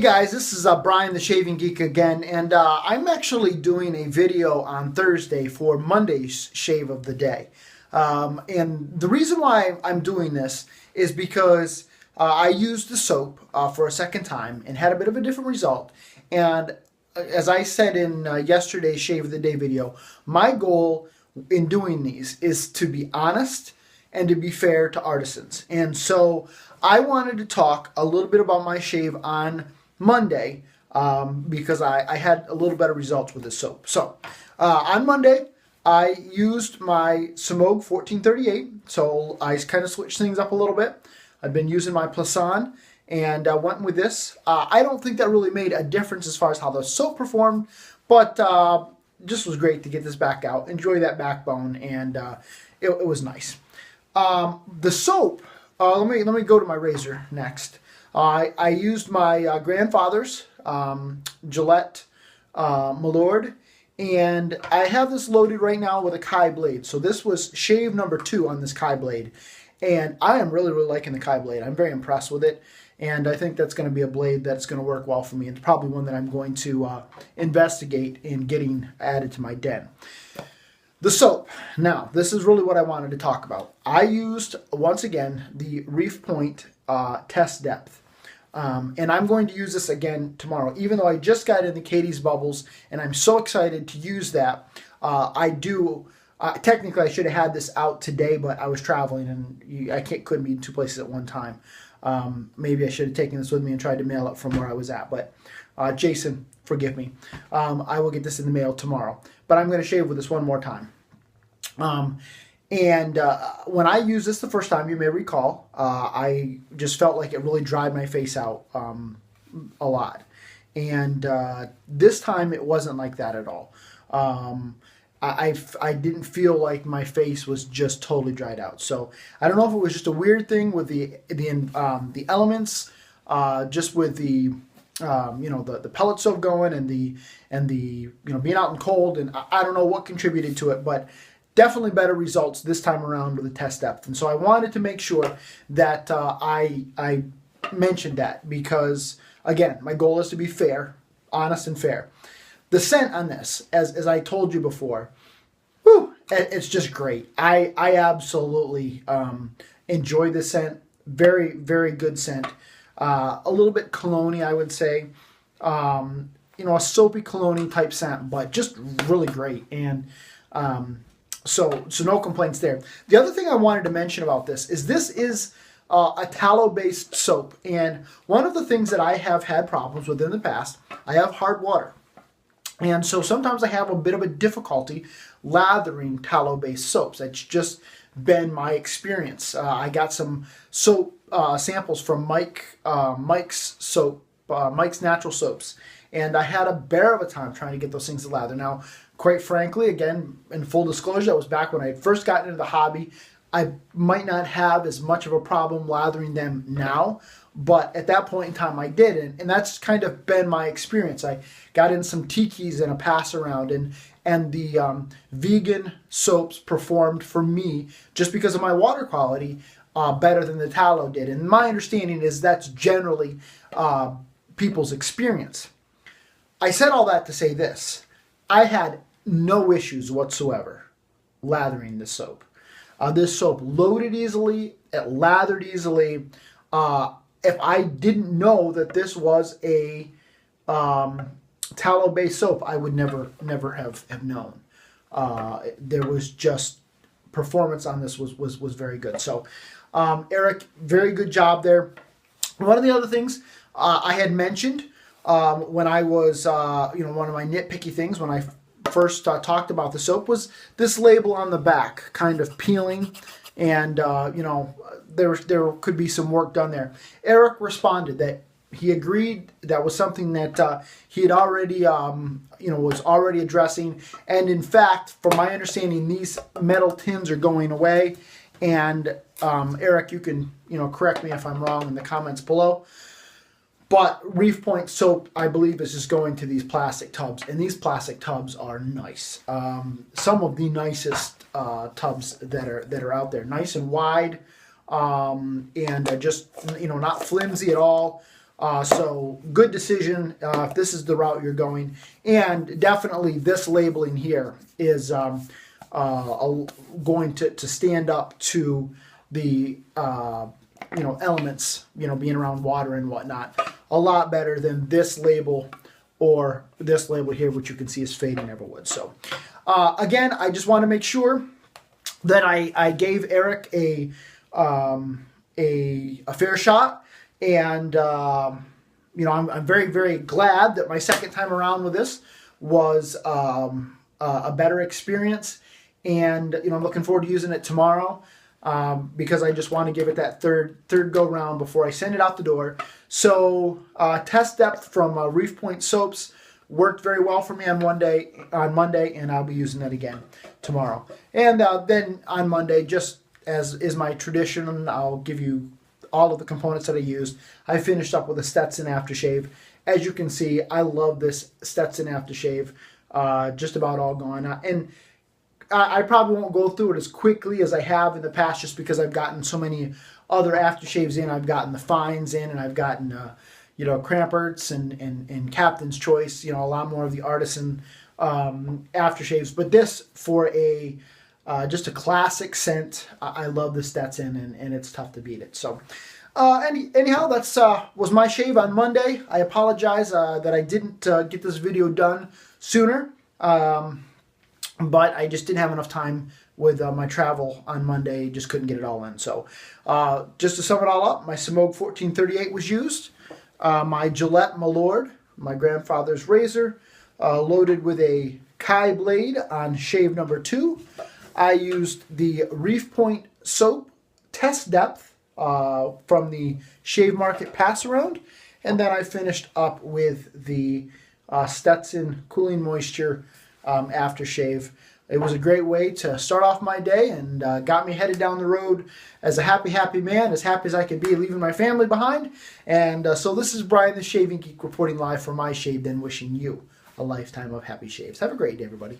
guys, this is Brian the Shaving Geek again, and I'm actually doing a video on Thursday for Monday's shave of the day. And the reason why I'm doing this is because I used the soap for a second time and had a bit of a different result. And as I said in yesterday's Shave of the Day video, my goal in doing these is to be honest and to be fair to artisans. And so I wanted to talk a little bit about my shave on Monday because I had a little better results with this soap. So on Monday, I used my Semogue 1438. So I kind of switched things up a little bit. I've been using my Plasan and went with this. I don't think that really made a difference as far as how the soap performed, but just was great to get this back out, enjoy that backbone, and it was nice. The soap, let me go to my razor next. I used my grandfather's Gillette Milord, and I have this loaded right now with a Kai blade. So this was shave number 2 on this Kai blade, and I am really liking the Kai blade. I'm very impressed with it, and I think that's going to be a blade that's going to work well for me. It's probably one that I'm going to investigate in getting added to my den. The soap. Now, this is really what I wanted to talk about. I used, once again, the Reef Point Test Depth. And I'm going to use this again tomorrow. Even though I just got in the Katie's Bubbles, and I'm so excited to use that, technically I should have had this out today, but I was traveling, and I couldn't be in 2 places at one time. Maybe I should have taken this with me and tried to mail it from where I was at. But Jason, forgive me. I will get this in the mail tomorrow. But I'm going to shave with this one more time. When I used this the first time, you may recall, I just felt like it really dried my face out a lot. And this time it wasn't like that at all. I didn't feel like my face was just totally dried out. So I don't know if it was just a weird thing with the elements, just with the the pellet soap going and the being out in cold, and I don't know what contributed to it, but definitely better results this time around with the test depth. And so I wanted to make sure that I mentioned that because, again, my goal is to be fair, honest and fair. The scent on this, as I told you before, whew, it's just great. I absolutely enjoy the scent. Very, very good scent. A little bit cologne-y, I would say. A soapy cologne-y type scent, but just really great. And so no complaints there. The other thing I wanted to mention about this is a tallow-based soap. And one of the things that I have had problems with in the past, I have hard water. And so sometimes I have a bit of a difficulty lathering tallow-based soaps. That's just been my experience. I got some soap samples from Mike's soap, Mike's Natural Soaps, and I had a bear of a time trying to get those things to lather. Now, quite frankly, again, in full disclosure, that was back when I had first gotten into the hobby. I might not have as much of a problem lathering them now, but at that point in time I did, and that's kind of been my experience. I got in some tikis and a PassAround, and the vegan soaps performed for me just because of my water quality better than the tallow did. And my understanding is that's generally people's experience. I said all that to say this. I had no issues whatsoever lathering this soap. This soap loaded easily, it lathered easily. If I didn't know that this was a tallow-based soap, I would never have known. There was just performance on this was very good. So Eric, very good job there. One of the other things I had mentioned when I was one of my nitpicky things when I first talked about the soap was this label on the back kind of peeling, and there could be some work done there. Eric responded that he agreed that was something that he had already was already addressing, and in fact, from my understanding, these metal tins are going away. And Eric, you can correct me if I'm wrong in the comments below. But Reef Point soap, I believe, is just going to these plastic tubs, and these plastic tubs are nice. Some of the nicest tubs that are out there, nice and wide, and just not flimsy at all. So good decision if this is the route you're going. And definitely this labeling here is going to stand up to the elements, being around water and whatnot, a lot better than this label or this label here, which you can see is fading everwood. So again, I just want to make sure that I gave Eric a fair shot, and I'm very, very glad that my second time around with this was a better experience, and I'm looking forward to using it tomorrow. Because I just want to give it that third go round before I send it out the door. So test depth from Reef Point soaps worked very well for me on Monday, and I'll be using that again tomorrow. And then on Monday, just as is my tradition, I'll give you all of the components that I used. I finished up with a Stetson aftershave. As you can see, I love this Stetson aftershave. Just about all gone. And I probably won't go through it as quickly as I have in the past, just because I've gotten so many other aftershaves in. I've gotten the fines in, and I've gotten Cramperts and Captain's Choice. A lot more of the artisan aftershaves. But this, for just a classic scent, I love the Stetson, and it's tough to beat it. So anyhow, that's was my shave on Monday. I apologize that I didn't get this video done sooner. But I just didn't have enough time with my travel on Monday. Just couldn't get it all in. So just to sum it all up, my Semogue 1438 was used. My Gillette Milord, my grandfather's razor, loaded with a Kai blade on shave number 2. I used the Reef Point soap test depth from the Shave Market PassAround. And then I finished up with the Stetson Cooling Moisture aftershave. It was a great way to start off my day, and got me headed down the road as a happy man, as happy as I could be, leaving my family behind. And so this is Brian the Shaving Geek reporting live from my shave den, wishing you a lifetime of happy shaves. Have a great day, everybody.